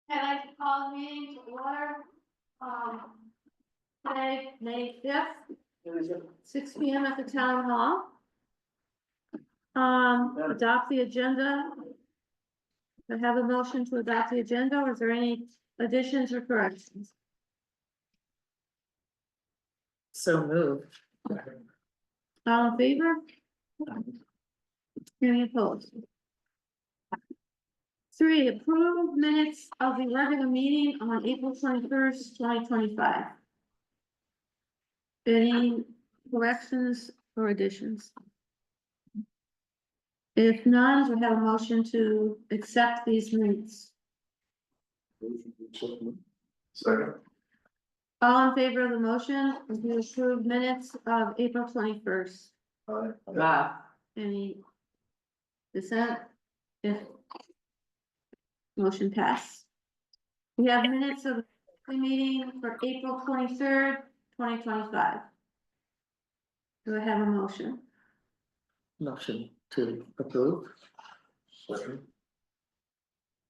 I'd like to call the meeting to order, today, May 5th, 6 P M at the town hall. Adopt the agenda. I have a motion to adopt the agenda, or is there any additions or corrections? So moved. All in favor? Any opposed? 3, approve minutes of the regular meeting on April 21st, 2025. Any corrections or additions? If none, we have a motion to accept these minutes. Second. All in favor of the motion to approve minutes of April 21st? Any dissent? If motion passed. We have minutes of the meeting for April 23rd, 2025. Do I have a motion? Motion to approve. Second.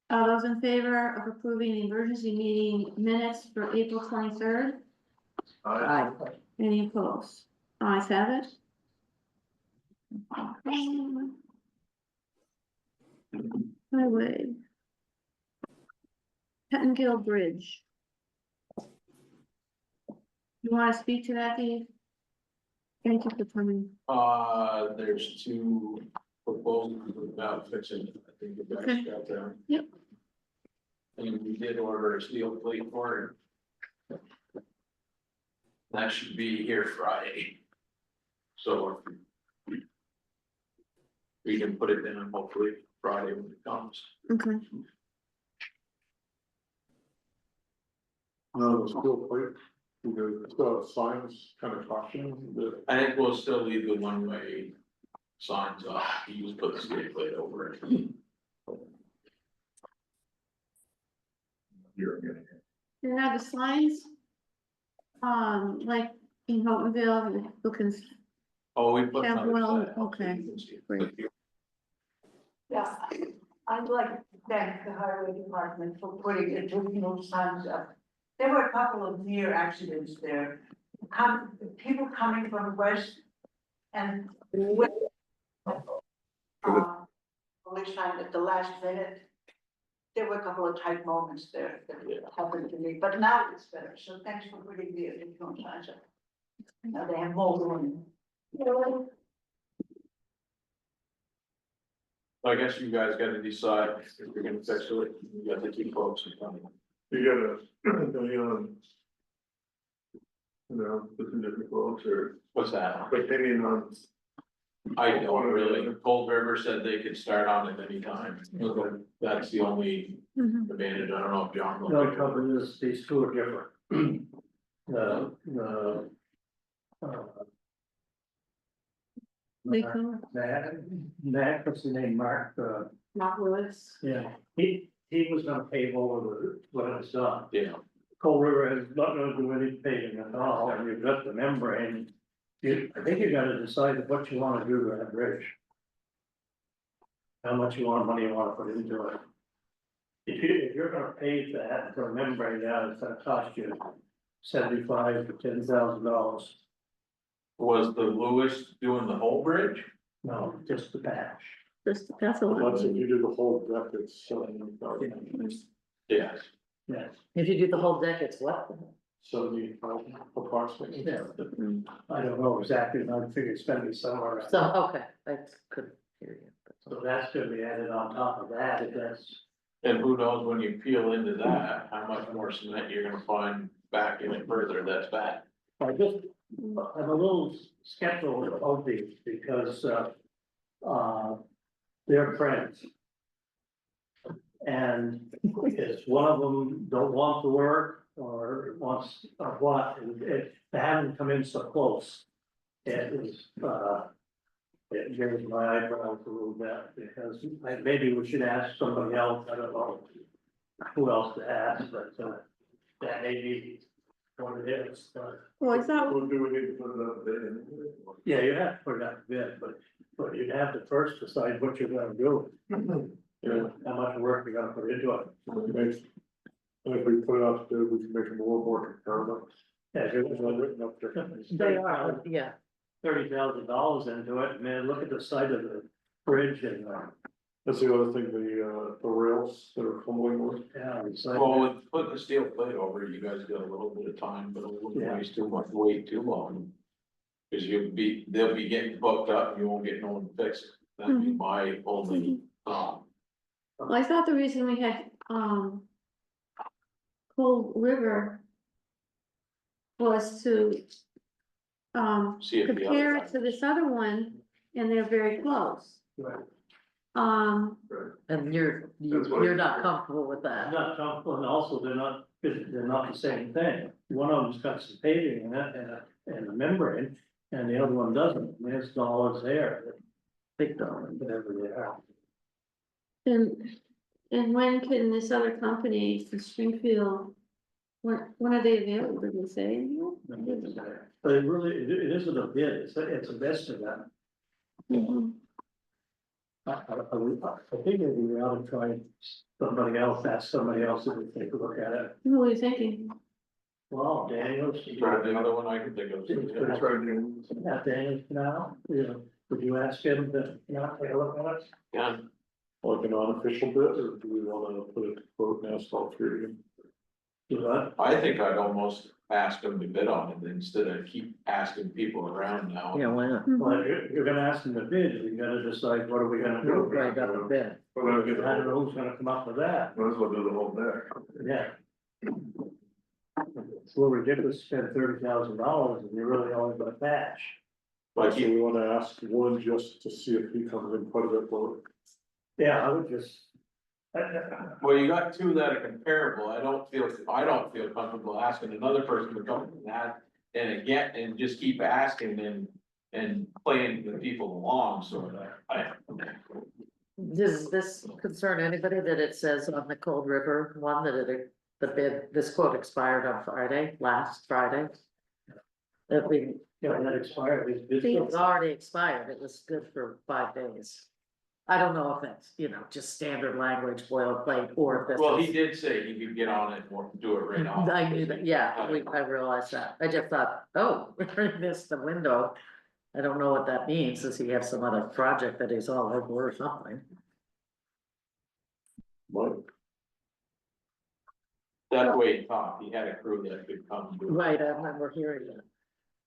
All those in favor of approving the emergency meeting minutes for April 23rd? Aye. Any opposed? Ayes have it. Highway. Pettingill Bridge. You want to speak to that, Dave? Thank you for coming. There's two proposals about fixing it. I think the guys Okay. got them. Yep. And we did order a steel plate for it. That should be here Friday. So we can put it in hopefully Friday when it comes. Okay. No, still quick, because signs kind of caution that. I think we'll still leave the one-way signs up. You just put the steel plate over it. You're getting it. You have the signs. Like in Houghtonville, looking. Oh, we put Yeah, another well, set up so okay, you can see it. great. Yeah, I'd like to thank the highway department for putting additional signs up. There were a couple of near accidents there. People coming from west and west. Only signed at the last minute. There were a couple of tight moments there that happened to me, but now it's better, so thanks for putting the additional signs up. Now they have more room. I guess you guys gotta decide if you're gonna fix it, you got the two folks in front of you. You gotta, depending on. You know, different quotes or What's that? opinion on. I don't really, Cold River said they could start on it anytime, that's the only Mhm. advantage, I don't know if John. No, the trouble is, these two are different. Nico, Matt, what's the name, Mark, Mark Lewis. yeah, he was gonna pave over what it was done. Yeah, Cold River has not gonna do any paving at all, and you've got the membrane. I think you gotta decide what you wanna do to that bridge. How much money you wanna put into it. If you're gonna pave that for a membrane, yeah, it's gonna cost you $75,000 to $10,000. was the Lewis doing the whole bridge? No, just the patch. That's a lot. Once if you do the whole deck, it's Yes. Yes, If you do the whole deck, it's what? 75 approximately. yeah, Mm. I don't know exactly, I figure it's gonna be somewhere. around. So, okay, I couldn't hear you. So that's gonna be added on top of that, if that's, And who knows when you peel into that, how much more cement you're gonna find back in it further, that's bad. I'm a little skeptical of these because, they're friends. And if one of them don't want to work or wants, or what, and they haven't come in so close. It is, it raised my eyebrows a little bit because maybe we should ask somebody else, I don't know who else to ask, but, that may be what it is, Well, I thought, We'll do, we need to put it up there. yeah, you have to put it out to bid, but you'd have to first decide what you're gonna do. Yeah. How much work you're gonna put into it. And if we put it out there, we can make them a little more comparable. Yeah, it was all written up there. They are, yeah, $30,000 into it, man, look at the side of the bridge and, That's the other thing, the rails that are crumbling with. yeah, it's like. Well, with putting the steel plate over, it, you guys got a little bit of time, but it wouldn't Yeah. waste too much, wait too long. Cause they'll be getting booked up, and you won't get no one to fix it, that'd be my only, Well, I thought the reason we had, Cold River was to, see if the compare other. it to this other one, and they're very close. Right. and you're That's what- not comfortable with I'm that. not comfortable, and also they're not the same thing. One of them's got some paving in it and a membrane, and the other one doesn't. And there's dollars there, big dollars, whatever they are. And when can this other company in Springfield, when are they available, did they say? But it really, it isn't a bid, it's a best of that. Mhm. I think maybe we ought to try somebody else, ask somebody else if they take a look at it. What were you thinking? Well, Daniels. Try the other one I can think of. That's right, James. Yeah, Daniels now, would you ask him to not take a look at it? Yeah, Like an unofficial bit, or do we wanna put it, quote, and ask all three of them? Do that? I think I'd almost ask them to bid on it instead of keep asking people around now. Yeah, why not? Well, if you're gonna ask them to bid, you gotta decide what are we gonna do. Right up a bit. But I'll get I don't know who's gonna come up with that, Might as well do the whole deck. yeah. It's a little ridiculous to spend $30,000 and you're really only gonna patch. Like So you, we wanna ask one just to see if he comes in quite a bit lower. Yeah, I would just. well, you got two that are comparable, I don't feel comfortable asking another person to come and that. And again, and just keep asking and playing the people along, so Does this concern anybody that it says on the Cold River one that the bid, this quote expired on Friday, last Friday? That we, Yeah, that expired, it's already expired, it was good for 5 days. I don't know if it's, just standard language boilerplate or if this. Well, is- he did say he could get on it and do it right off. I knew that, yeah, I realized that, I just thought, oh, we missed the window. I don't know what that means, does he have some other project that he's all over or something? Mike? That's the way he talked, he had a crew that could come and do it. Right, I remember hearing that,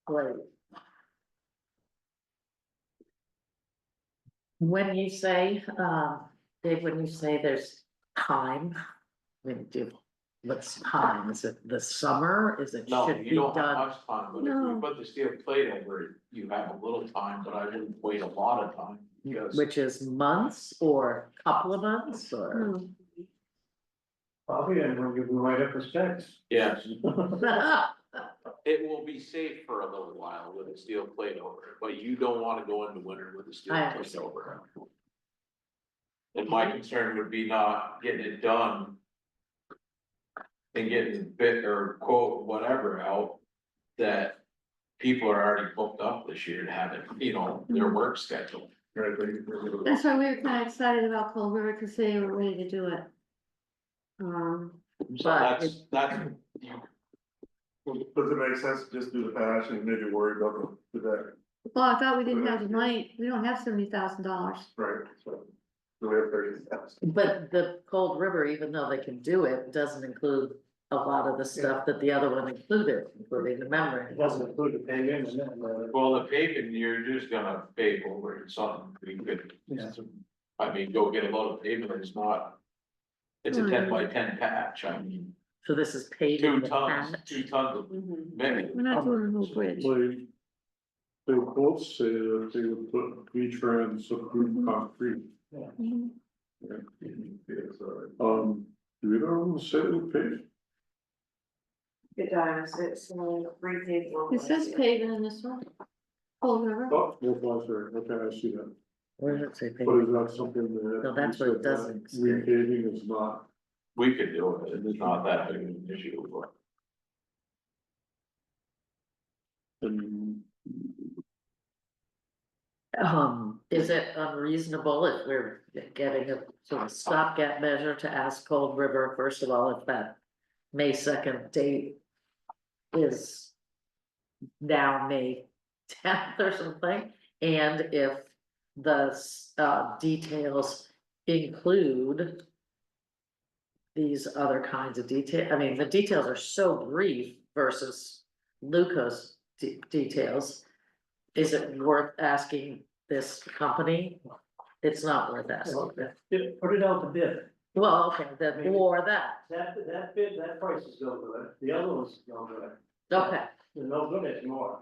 right. When you say, Dave, when you say there's time, I mean, what's time, is it the summer, is it No, should you be don't have done? much time, but if No. you put the steel plate over it, you have a little time, but I wouldn't wait a lot of time. Because Which is months or couple of months or? Hmm. Probably, and when you write up the specs. yes, it will be safe for a little while with a steel plate over it, but you don't wanna go into winter with a steel I plate understand. over it. And my concern would be not getting it done. And getting bid or quote, whatever out, that people are already booked up this year to have it, their work schedule. Right, That's why we were kinda excited about Cold River, cause they were ready to do it. So But that's, Does it make sense to just do the patch and maybe worry about the deck, well, I thought we didn't have the money, we don't have $70,000. right? So, do we have 30,000? But the Cold River, even though they can do it, doesn't include a lot of the stuff that the other one included, including the memory. It doesn't include the paving and then, well, the paving, you're just gonna pave over it, something we could. Yeah. I mean, go get a load of pavement, it's not. It's a 10 by 10 patch, I mean, So this is paving 2 the tons, patch. 2 tons of many. We're not doing the whole bridge. They both say that they would put V-Trans approved concrete. Mhm. Yeah, it's all right. Do either of them say they would pay? It does, it's briefly. It says paving in this one. Cold River. Oh, both lines are, okay, I see that. Where does it say But paving? is that something that? No, that's what it doesn't say. Repaving is not, We could do it, it's not that big of an issue, but and Is it unreasonable if we're getting a sort of stopgap measure to ask Cold River, first of all, if that May 2nd date is now May 10th or something, and if the details include these other kinds of detail, I mean, the details are so brief versus Luca's details. Is it worth asking this company? It's not worth asking. Put it out to bid. Well, okay, then, or that, That bid, that price is no good. The other one's no good. okay, They're no good anymore.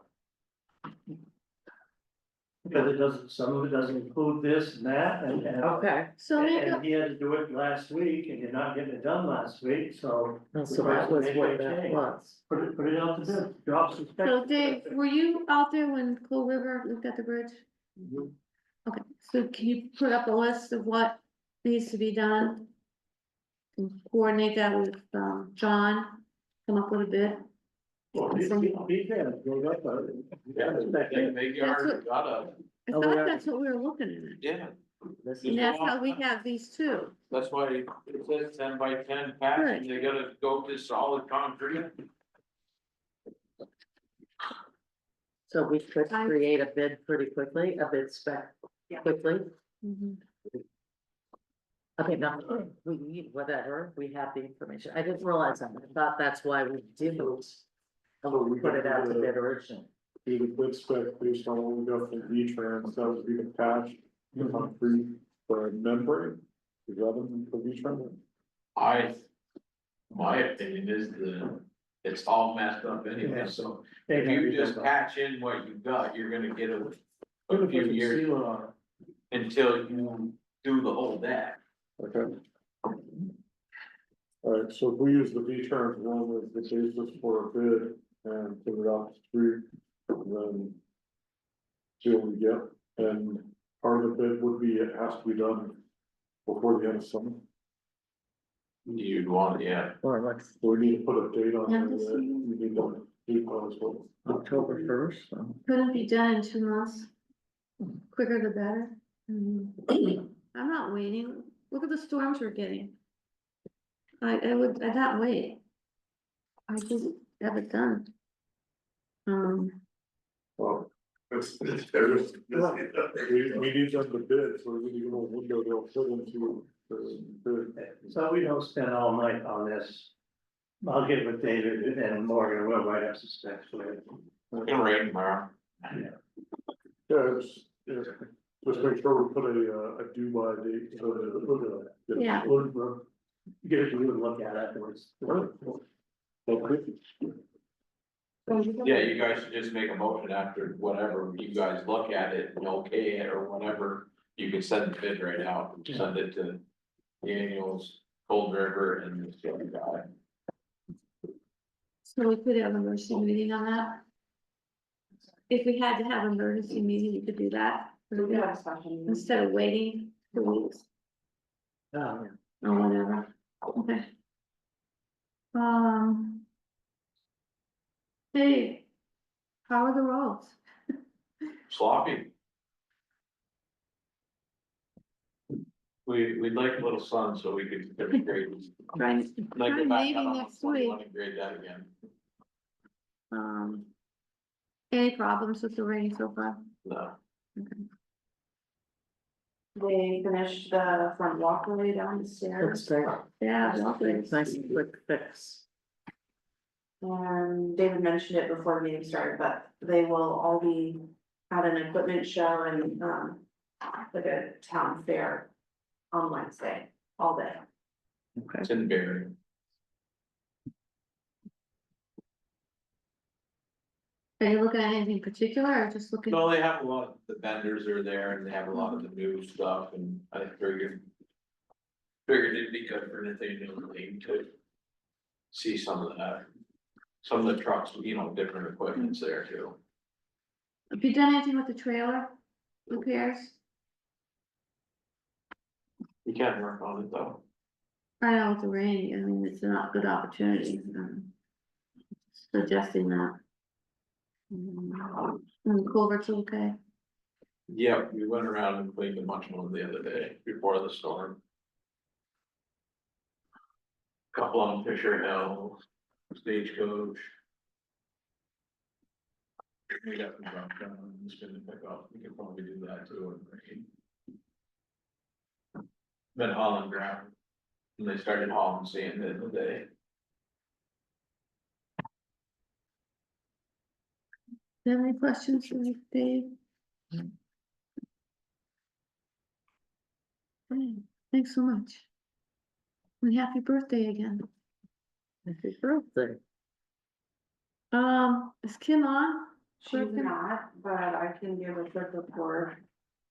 Because it doesn't, some of it doesn't include this and that, and. okay. So make And a, he had to do it last week, and you're not getting it done last week, so. So that was what that was. Put it out to bid, drop some. specs. so Dave, were you out there when Cool River looked at the bridge? Mhm. Okay, so can you put up a list of what needs to be done? And coordinate that with, John, come up with a bid? Well, he can, go up, Yeah, they already got a, I Oh, thought yeah. that's what we were looking at, yeah, This and is, that's how we have these two. that's why it says 10 by 10 patch, and they gotta go to solid concrete. so we could create a bid pretty quickly, a bid spec quickly. Mhm. I mean, not, we need whatever, we have the information. I didn't realize that. I thought that's why we didn't. we Put it could out to do bid originally. the bid spec based on what we got from V-Trans, that would be the patch, the concrete, for membrane. Is that in for V-Trans? My opinion is it's all messed up anyway, so if you just patch in what you got, you're gonna get a few years Seal on until you do the whole deck. it. Okay. Alright, so if we use the V-Trans one as the basis for a bid and put it out to street, then see what we get, and part of the bid would be, it has to be done before the end of summer. You'd want, yeah, Or like So we need to put a date on Yeah, it, this that year. we need to do as well. October 1st. Couldn't be done in 2 months. Quicker the better. Mhm. I'm not waiting, look at the storms we're getting. I'd not wait. I just have it done. Well, there's, we need them to bid, so we need a little window they'll fit into the bid. So we don't spend all night on this. I'll get with David and Morgan, we'll write up some specs for it. it's gonna rain tomorrow. Yeah, just make sure we put a due by date, so that we'll Yeah. We'll get it to you and look at it afterwards. Okay. Yeah, you guys should just make a motion after whatever, you guys look at it and okay it or whatever. You can send the bid right out, and send it to Daniels, Cold River and the other guy. So we could have an emergency meeting on that. If we had to have an emergency meeting, we could do that. Instead of waiting 2 weeks Oh, or whatever, okay. Dave, how are the roads? Sloppy. We'd like a little sun so we could grade. Try maybe next week. Grade that again. Any problems with the rain so far? No, They finished the front walkway down the looks stairs, great. Yeah, lovely. It's nice and quick fix. and David mentioned it before the meeting started, but they will all be at an equipment show and, like a town fair on Wednesday, all day. it's in Barry. Are you looking at anything particular or just looking? No, they have a lot, the vendors are there and they have a lot of the new stuff and I figured it'd be good for anything new to see some of that. Some of the trucks, different equipment's there too. Have you done anything with the trailer repairs? You can work on it though. I know with the rain, I mean, it's not a good opportunity, suggesting that. And culvert's okay, Yeah, we went around and cleaned a bunch of them the other day before the storm. Couple on Fisher Hill, Stagecoach. We got some drop down, just gonna pick up, we can probably do that too. Been hauling ground, and they started hauling sand the other day. Do you have any questions for me, Dave? Okay, thanks so much. And happy birthday again. Happy birthday. Is Kim on? She's Clerk? not, but I can give a quick report.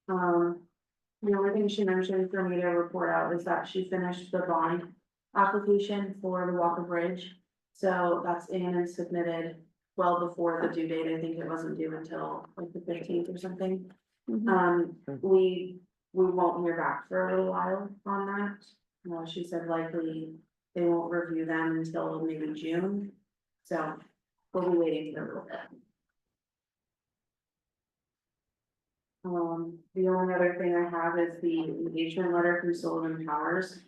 The only thing she mentioned for me to report out is that she finished the bond application for the Walker Bridge. So that's in and submitted well before the due date. I think it wasn't due until like the 15th or something. Mhm. We won't hear back for a little while on that. She said likely they won't review them until maybe June. So we'll be waiting for a little bit. The only other thing I have is the engagement letter from Sullivan Powers.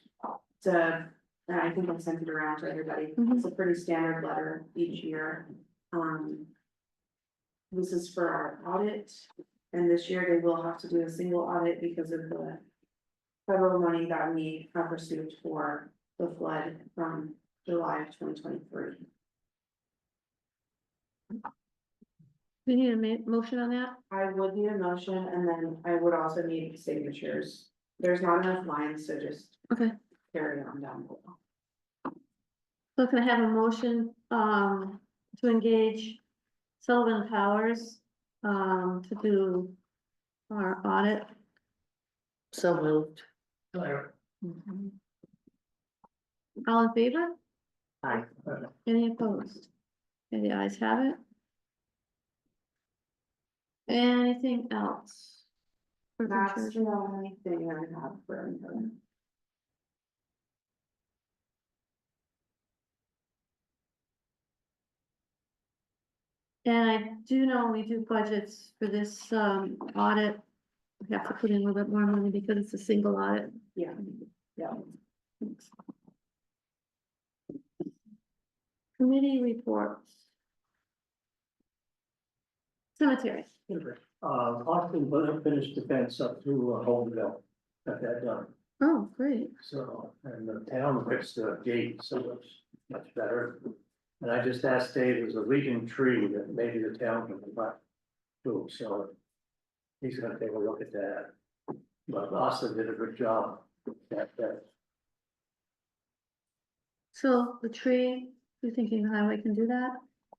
And I think I sent it around to everybody. It's a pretty standard letter each year. This is for our audit, and this year they will have to do a single audit because of the federal money that we have received for the flood from July of 2023. We need a motion on that? I would need a motion, and then I would also need signatures. There's not enough lines, so just Okay, carry on down below. so can I have a motion, to engage Sullivan Powers, to do our audit? So moved. All in favor? Aye. Any opposed? Okay, the ayes have it. Anything else? For That's concerns? the only thing I have for info. And I do know we do budgets for this, audit. We have to put in a little bit more money because it's a single audit. Yeah, yeah. Thanks. Committee reports. Cemetery. Austin finished the fence up to Holmville, got that done. Oh, great. So, and the town fixed the gate, so it's much better. And I just asked Dave, there's a leaning tree that maybe the town can put too, so he's gonna take a look at that. But Austin did a good job at that. So the tree, you're thinking the highway can do that?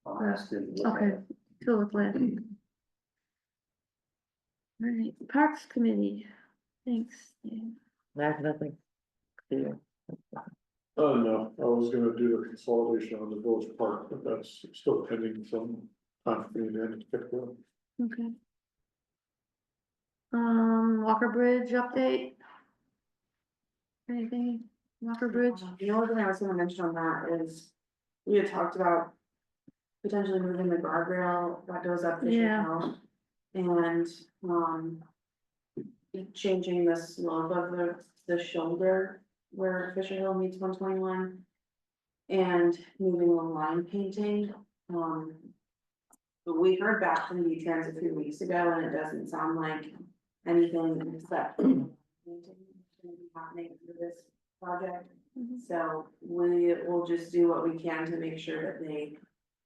Austin. look at Okay, it. to look with. All right, Parks Committee. Thanks, Dave. I have nothing. Here. Oh, no, I was gonna do the consolidation on the village park, but that's still pending some time for me to pick it up. Okay. Walker Bridge update? Anything, Walker Bridge? The only thing I was gonna mention on that is, we had talked about potentially moving the guardrail that goes up Fisher Yeah. Hill. And, changing the slope of the shoulder where Fisher Hill meets 121. And moving the line painting, but we heard back from V-Trans a few weeks ago, and it doesn't sound like anything except painting is gonna be happening for this project. Mhm. So we will just do what we can to make sure that they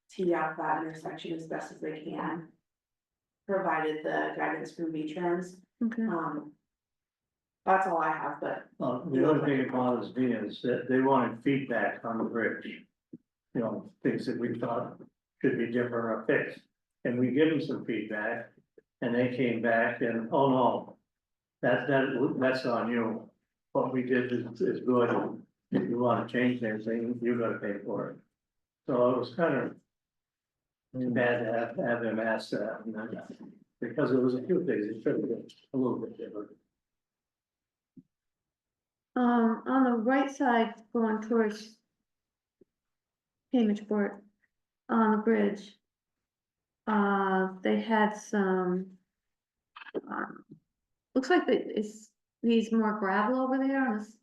tee out that intersection as best as they can. Provided the guidance from V-Trans, Okay, that's all I have, but The other thing that bothers me is that they wanted feedback on the bridge. You know, things that we thought should be different or fixed, and we give them some feedback. And they came back and, oh no, that's on you. What we did is good. If you wanna change anything, you gotta pay for it. So it was kind of bad to have them ask that, and then, because there was a few things that should have been a little bit different. on the right side going towards Cambridgeport, on the bridge. They had some, looks like it's needs more gravel over there on this,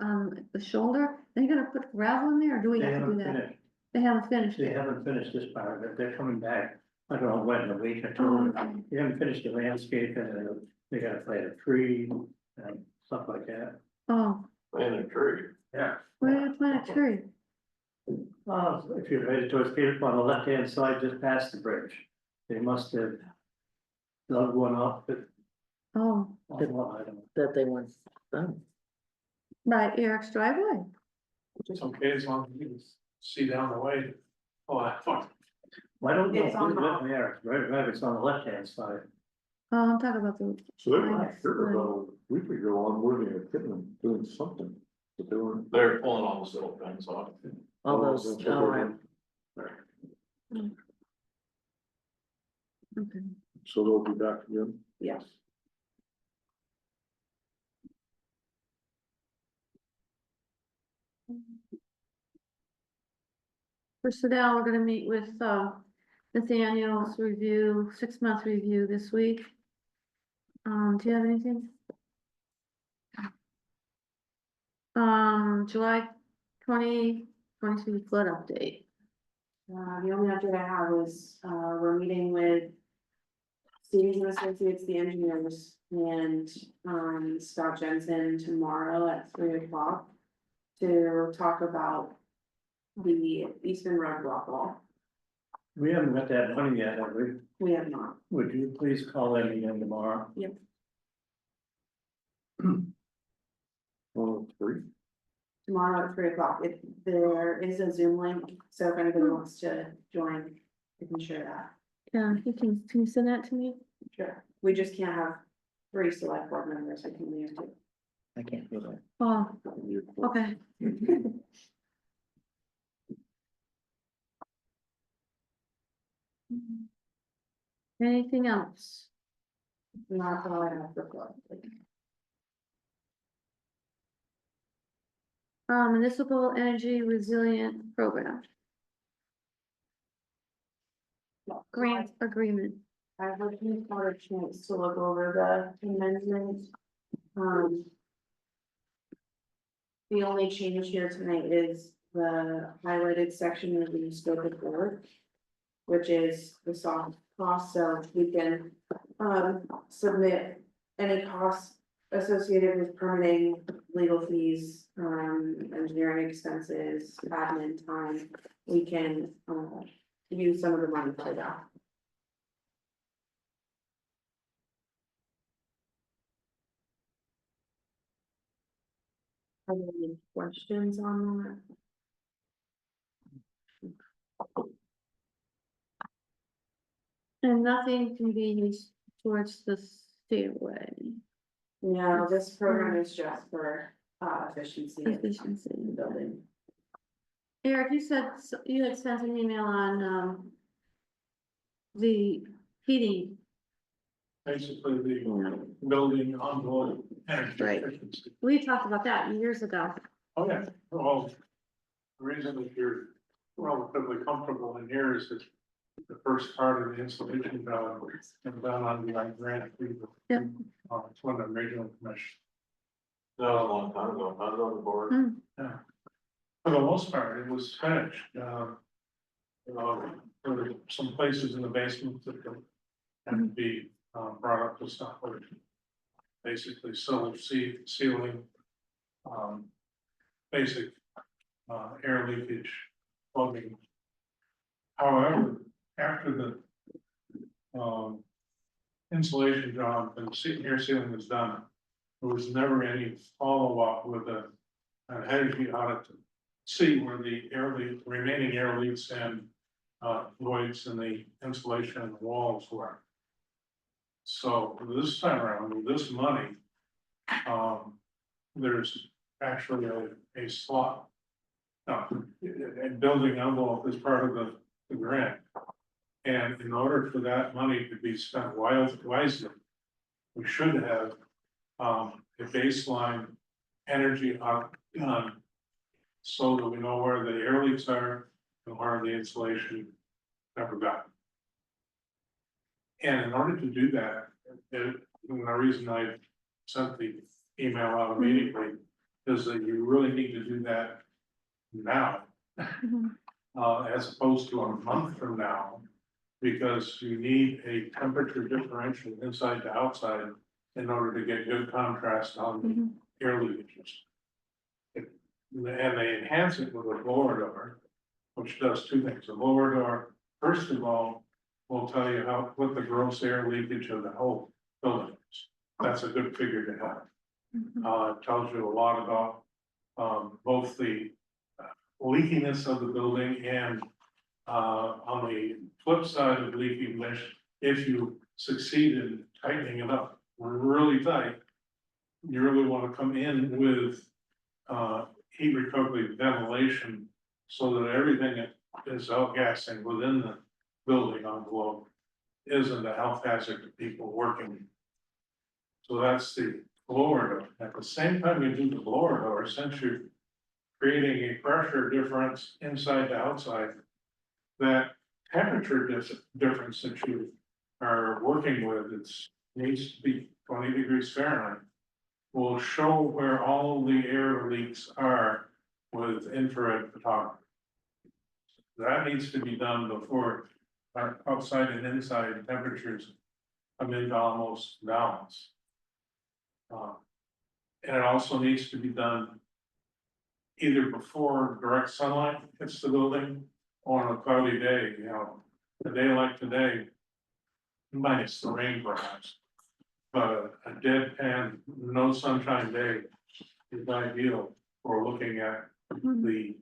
the shoulder, are they gonna put gravel in there, or do we They have to do haven't that? finished, They haven't finished they it. haven't finished this part of it, they're coming back, I don't know when, a week or Oh, two. okay. They haven't finished the landscape and they gotta plant a tree and stuff like that. Oh, Plant a tree. Yeah. where did you plant a tree? If you're headed towards Peter, on the left-hand side, just past the bridge, they must have dug one up, but, Oh, I don't know. That they weren't done. by Eric's driveway. It's okay as long as you can see down the way. Oh, that's fine. Why don't you It's on the- live there, right, it's on the left-hand side. Oh, I'm talking about the. So they were Nice. sure about a week ago on Wooding and Pittman doing something, but they weren't. They're pulling all the silt fence off. All Oh, those, that's what all they're right, doing. Okay. So they'll be back again. Yes. Personnel, we're gonna meet with, Nathaniel's review, 6-month review this week. Do you have anything? July 2023 flood update. The only update I have is, we're meeting with Stevens and Associates, the engineers, and, Scott Jensen tomorrow at 3 o'clock to talk about the Eastern Road block wall. We haven't got that money yet, have we? We have not. Would you please call them again tomorrow? Oh, three. Tomorrow at 3 o'clock. There is a Zoom link, so if anybody wants to join, you can share that. Yeah, can you send that to me? Sure. We just can't have 3 select board members, we can only have 2. I can't do that. Oh, okay. Anything else? Not all I have for flood. Municipal energy resilient program, grant agreement. I haven't had a chance to look over the amendments. The only change here tonight is the highlighted section of the scope of work, which is the soft cost, so we can, submit any costs associated with permitting, legal fees, engineering expenses, admin time. We can, use some of the money for that. Are there any questions on that? And nothing can be used towards the stairway No, this program is just for, efficiency of efficiency. the building. Eric, you said, you had sent an email on, the heating. Basically, the building envelope energy Right. efficiency. We talked about that years ago. Oh, yeah, well, the reason that you're relatively comfortable in here is that the first part of the installation job and done on the grant. Yep. It's one of the regional commission. That was a long time ago, I was on the board. Yeah. For the most part, it was finished, there were some places in the basement that could had to be, brought up to stuff like basically sealing, basic, air leakage, plugging. However, after the, insulation job and air sealing was done, there was never any follow-up with an energy audit to see where the remaining air leaks and voids in the insulation and the walls were. So this time around, with this money, there's actually a slot. A building envelope is part of the grant. And in order for that money to be spent wisely, we should have a baseline energy done so that we know where the air leaks are and where the insulation never got. And in order to do that, and the reason I sent the email out immediately, is that you really need to do that now. Mhm. As opposed to a month from now. Because you need a temperature differential inside to outside in order to get good contrast on Mhm. the air leakages. And they enhance it with a blower door, which does two things. A blower door, first of all, will tell you what the gross air leakage of the whole building is. That's a good figure to have. It tells you a lot about, both the leakiness of the building and, on the flip side of leakiness, if you succeed in tightening it up really tight, you really want to come in with, heat recovery ventilation, so that everything that is outgassing within the building envelope isn't a health hazard to people working. So that's the blower door. At the same time you do the blower door, since you're creating a pressure difference inside to outside, that temperature difference that you are working with, needs to be 20 degrees Fahrenheit. Will show where all the air leaks are with infrared photography. That needs to be done before our outside and inside temperatures come into almost balance. And it also needs to be done either before direct sunlight hits the building or on a cloudy day, a day like today, minus the rain perhaps. But a deadpan, no sunshine day is ideal for looking at the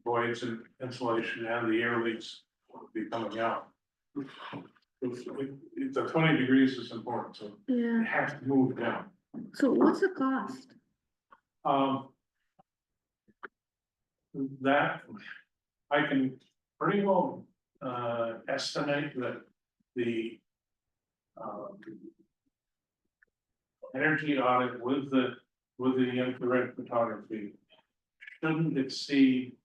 voids and insulation and the air leaks will be coming out. The 20 degrees is important, so Yeah, it has to move down. so what's the cost? That, I can pretty well, estimate that the, energy audit with the infrared photography shouldn't exceed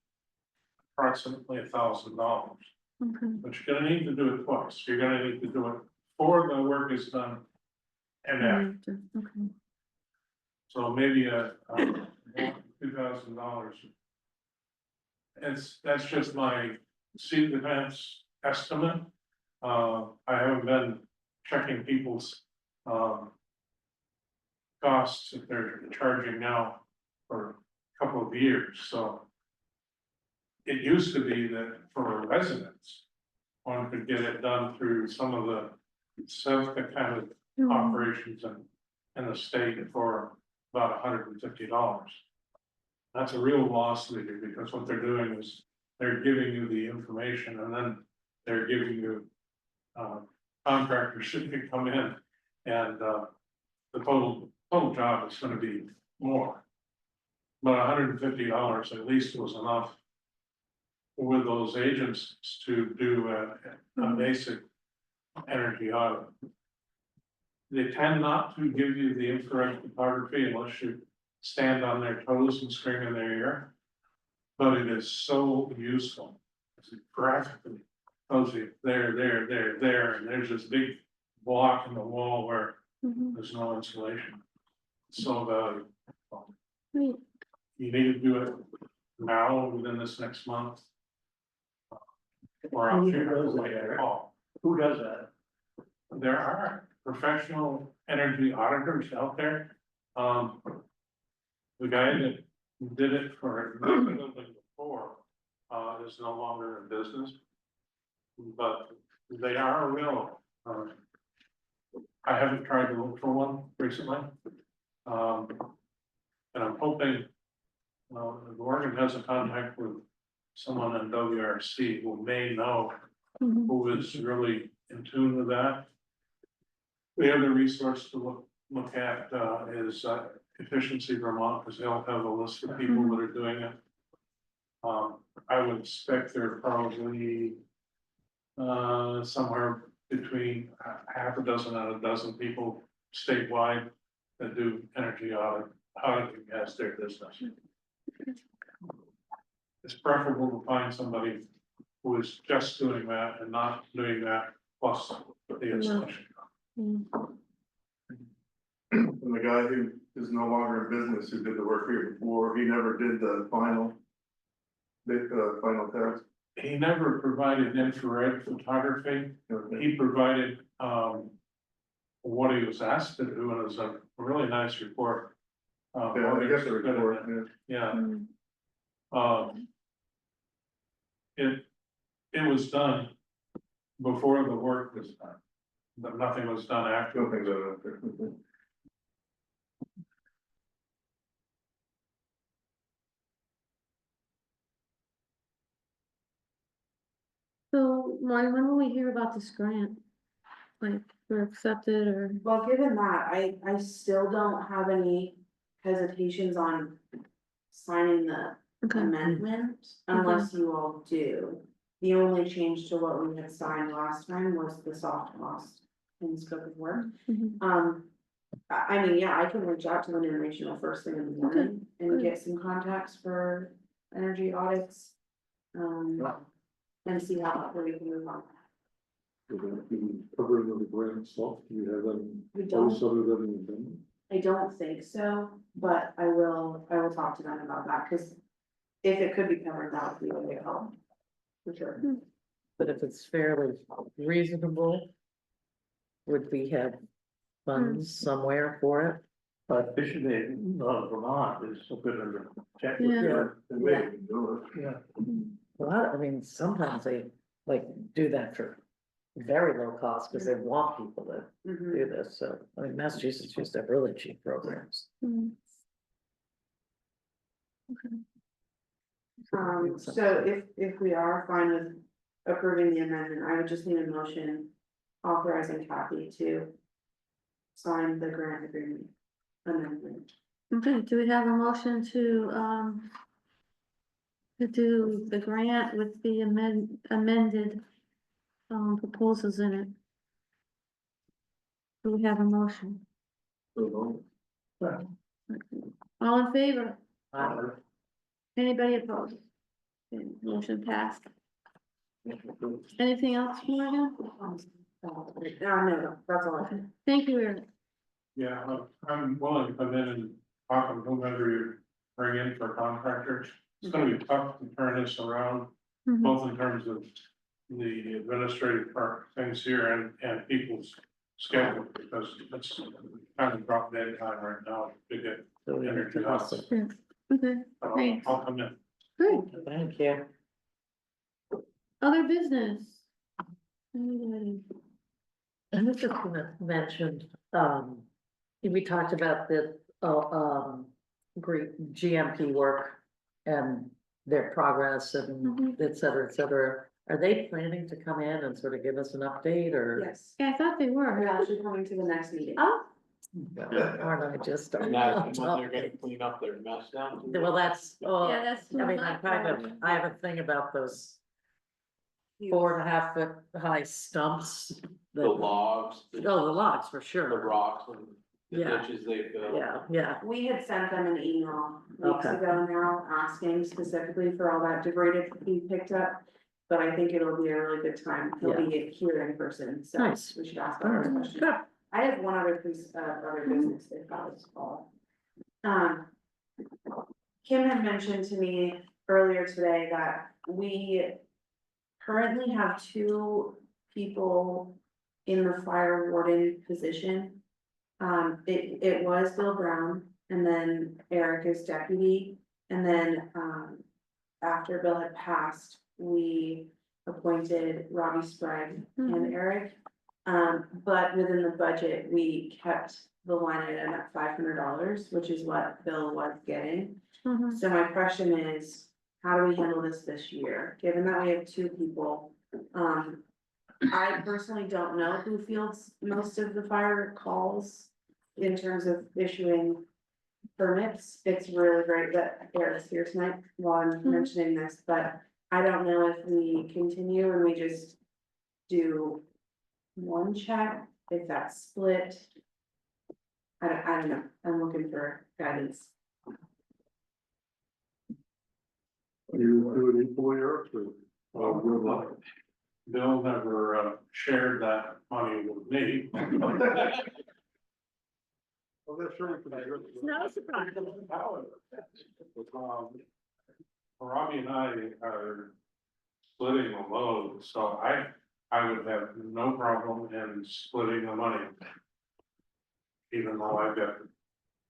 approximately $1,000. Okay. But you're gonna need to do it twice. You're gonna need to do it before the work is done and after. Okay. So maybe $2,000. That's just my seat defense estimate. I haven't been checking people's, costs that they're charging now for a couple of years, so. It used to be that for residents, one could get it done through some of the self kind of operations in the state for about $150. That's a real loss leader, because what they're doing is they're giving you the information and then they're giving you, contractors should come in and, the total job is gonna be more. But $150 at least was enough with those agents to do a basic energy audit. They tend not to give you the infrared photography unless you stand on their toes and scream in their ear. But it is so useful. It's graphically tells you there, and there's this big block in the wall where there's no insulation. So valuable. Great. You need to do it now within this next month. Or I'll share it with you all. Who does that? There are professional energy auditors out there. The guy that did it for the building before, is no longer in business. But they are available. I haven't tried to look for one recently. And I'm hoping, Morgan has a contact with someone in WRC who may know who is really in tune with that. The other resource to look at is Efficiency Vermont, because they'll have a list of people that are doing it. I would expect there are probably somewhere between half a dozen and a dozen people statewide that do energy auditing as their business. It's preferable to find somebody who is just doing that and not doing that plus the installation. Mm. And the guy who is no longer in business, who did the work here before, he never did the final. The final test. He never provided infrared photography, Okay. he provided, what he was asked to do, and it was a really nice report. Yeah, I guess the report, yeah. Yeah, Mm. it was done before the work was done, but nothing was done after. Don't think that out there. Okay. So, Marty, when will we hear about this grant? Like, we're accepted or, Well, given that, I still don't have any hesitations on signing the okay, amendment unless you all do. The only change to what we had signed last time was the soft cost in scope of work. mhm, I mean, yeah, I can reach out to an international first thing in the morning and good. get some contacts for energy audits. And see how we can move on. Covering the grant stuff, do you have any, We don't, other than them? I don't think so, but I will talk to them about that, cause if it could be covered, that would be a big help. For sure. But if it's fairly reasonable, would we have funds somewhere for it? But Michigan, Vermont is a bit under check. Yeah. And they can do it. Yeah. A lot, I mean, sometimes they like do that for very low cost, because they want people to Mhm. do this, so, I mean, Massachusetts used to have really cheap programs. mm, So if we are fine with approving the amendment, I would just need a motion authorizing Kathy to sign the grant agreement amendment. okay, do we have a motion to do the grant with the amended, proposals in it? Do we have a motion? All in favor? Anybody opposed? Okay, motion passed. Anything else, Morgan? No, that's all I Okay, have. thank you, Eric. Yeah, I'm willing to come in and talk to whomever you bring in for contractors. It's gonna be tough to turn this around, Mhm. both in terms of the administrative part, things here and people's schedule, because it's kind of drop dead time right now to get So we have energy to out. also- Yeah, okay, thanks. I'll come in. Good, Thank you. other business. Anybody? And this is mentioned, we talked about the, great GMP work and their progress and Mhm. et cetera, et cetera. Are they planning to come in and sort of give us an update, or? Yes, Yeah, I thought they we're were. actually coming to the next meeting. Oh, Aren't I just? And that's when they're gonna clean up their mess down. Well, that's, yeah, that's. I mean, I I have a thing about those 4.5 foot high stumps. The logs, Oh, the logs, for the sure. rocks and the Yeah. ditches they fill. Yeah, We had sent them an email weeks Okay. ago now, asking specifically for all that debris to be picked up. But I think it'll be a really good time, he'll be here in person, so Nice. we should ask all all right, those questions. good. I have one other piece of other business they thought was all. Kim had mentioned to me earlier today that we currently have 2 people in the fire warden position. It was Bill Brown, and then Eric is deputy, and then, after Bill had passed, we appointed Robbie Sprague and Eric. But within the budget, we kept the line item at $500, which is what Bill was getting. Mhm. So my question is, how do we handle this year, given that we have 2 people? I personally don't know who fields most of the fire calls in terms of issuing permits. It's really great that Eric's here tonight while I'm mentioning this, but I don't know if we continue and we just do one check, if that's split. I don't know, I'm looking for guidance. You do it equally or two? Good luck. Bill never shared that money with me. Well, that's sure we can do it. No surprise. Robbie and I are splitting the load, so I would have no problem in splitting the money. Even though I've got the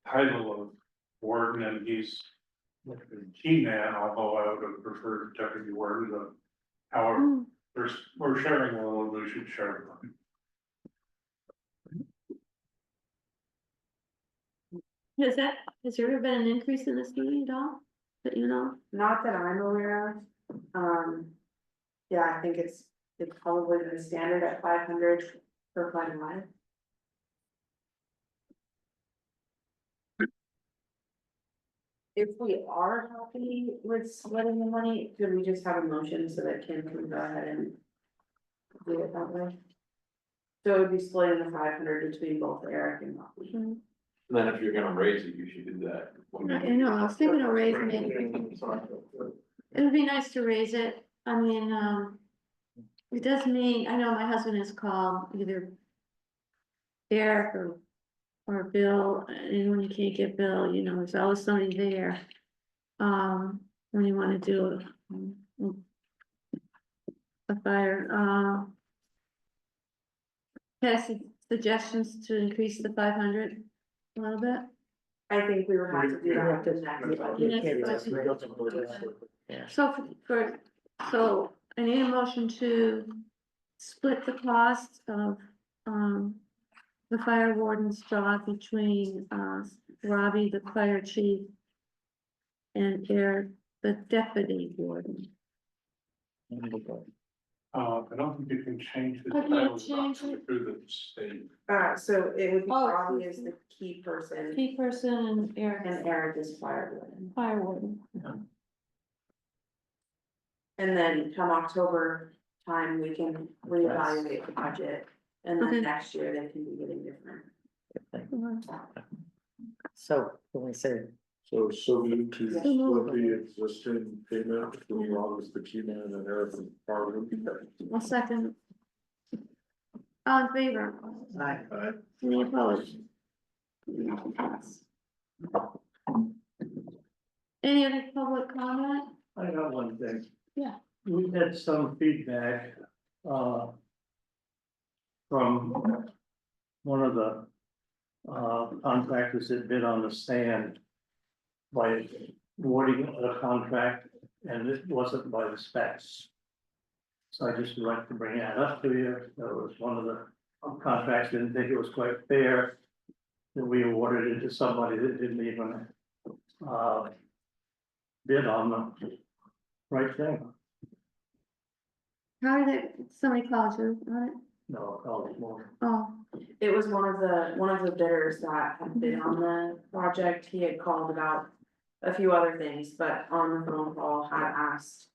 title of warden and he's key man, although I would have preferred deputy warden, but however, we're sharing a load, we should share the money. Has there ever been an increase in this meeting at all, that you know? Not that I'm aware of. Yeah, I think it's probably the standard at 500 for quite a while. If we are happy with splitting the money, could we just have a motion so that Kim can go ahead and do it that way? So it would be splitting the 500 between both Eric and Robbie. Then if you're gonna raise it, you should do that. I know, I was thinking of raising it. It would be nice to raise it. I mean, it does mean, I know my husband has called either Eric or Bill, and when you can't get Bill, you know, there's always somebody there. When you wanna do a fire, pass suggestions to increase the 500 a little bit. I think we would have to do that the next budget. Yeah. So so I need a motion to split the cost of, the fire warden's job between, Robbie, the fire chief, and Eric, the deputy warden. I don't think you can change the I can't title change it. through the state. So it would be Oh, Robbie as the key person Key person and Eric, and Eric is fire warden. fire warden. And then come October time, we can reevaluate the budget. And Okay. then next year they can be getting different. So, can we say, So we need to So split moved. the existing payment between Rob as the key man and Eric and Harlan. One second. All in favor? Any opposed? Any other public comment? I got one thing. Yeah. We've had some feedback, from one of the, contractors that bid on the stand by awarding a contract, and it wasn't by the specs. So I just would like to bring that up to you. That was one of the contracts, didn't think it was quite fair. That we awarded it to somebody that didn't even, bid on the right thing. How did it, somebody called you on it? No, I'll call it more. Oh, It was one of the bidders that had been on the project. He had called about a few other things, but on the phone call had asked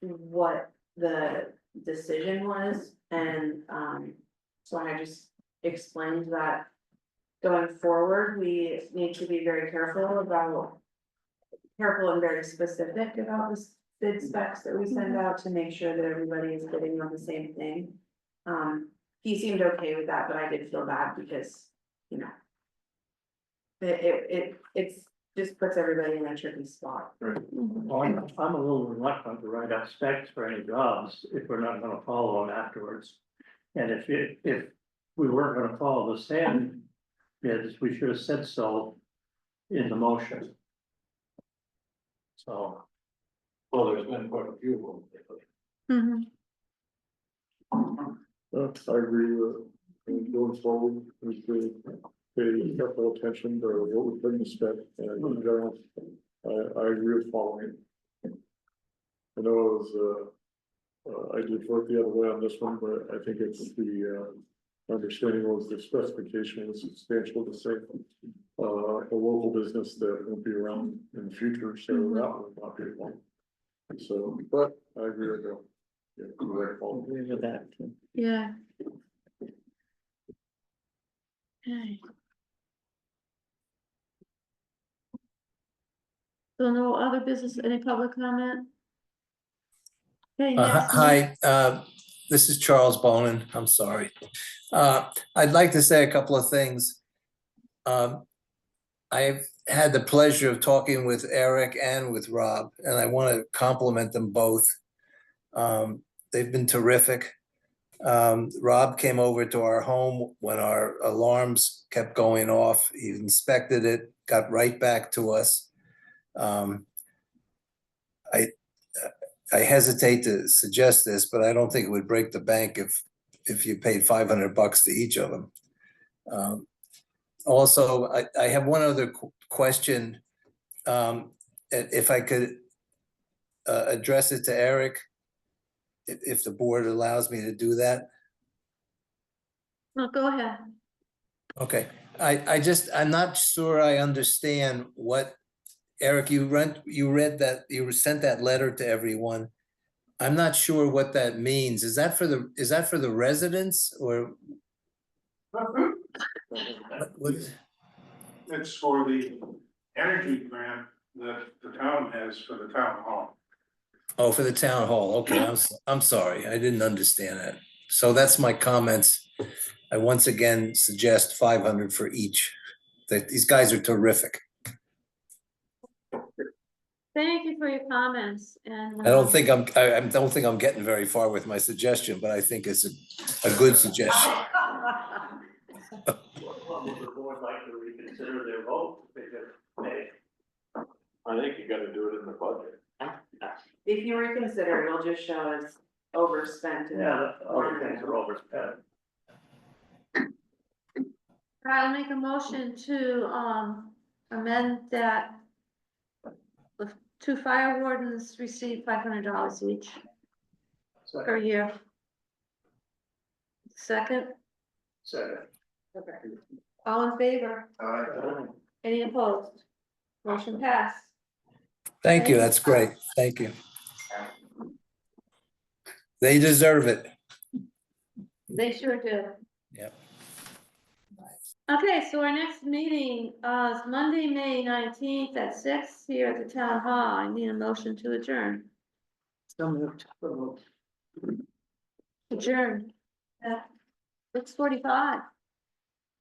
what the decision was, and so I just explained that going forward, we need to be very careful and very specific about the bid specs that we send out to make sure that everybody is bidding on the same thing. He seemed okay with that, but I did feel bad because, you know, it's just puts everybody in a tricky spot. Well, I'm a little reluctant to write out specs for any jobs if we're not gonna follow them afterwards. And if we weren't gonna follow the standard bids, we should have said so in the motion. So, Well, there's been quite a few of them lately. I agree with, and going forward, we should pay careful attention to what we put in the spec, and in general, I agree with following. I know it was, I did work the other way on this one, but I think it's the, understanding was the specification was substantial to say. A local business that won't be around in the future, so that will not be one. So, but I agree with you. Yeah, correct, Paul. agree with that too. yeah. Okay. So no other business, any public comment? Okay, next. Hi, this is Charles Bonin. I'm sorry. I'd like to say a couple of things. I've had the pleasure of talking with Eric and with Rob, and I want to compliment them both. They've been terrific. Rob came over to our home when our alarms kept going off. He inspected it, got right back to us. I hesitate to suggest this, but I don't think it would break the bank if you paid $500 to each of them. Also, I have one other question. If I could address it to Eric, if the board allows me to do that. No, go ahead. Okay, I'm not sure I understand what, Eric, you read that, you sent that letter to everyone. I'm not sure what that means. Is that for the residents or? What is? It's for the energy grant that the town has for the town hall. Oh, for the town hall. Okay, I'm sorry. I didn't understand that. So that's my comments. I once again suggest 500 for each. These guys are terrific. Thank you for your comments and. I don't think I'm getting very far with my suggestion, but I think it's a good suggestion. What would the board like to reconsider their vote? I think you gotta do it in the budget. If you reconsider, it'll just show as overspent. and Yeah, other not things are overspent. I'll make a motion to amend that. The 2 fire wardens receive $500 each So, per year. Second, all in favor? Any opposed? Motion passed. Thank you. That's great. Thank you. They deserve it. They sure do. Yep. Okay, so our next meeting is Monday, May 19th at 6 here at the town hall. I need a motion to adjourn. So moved. Adjourn at 6:45.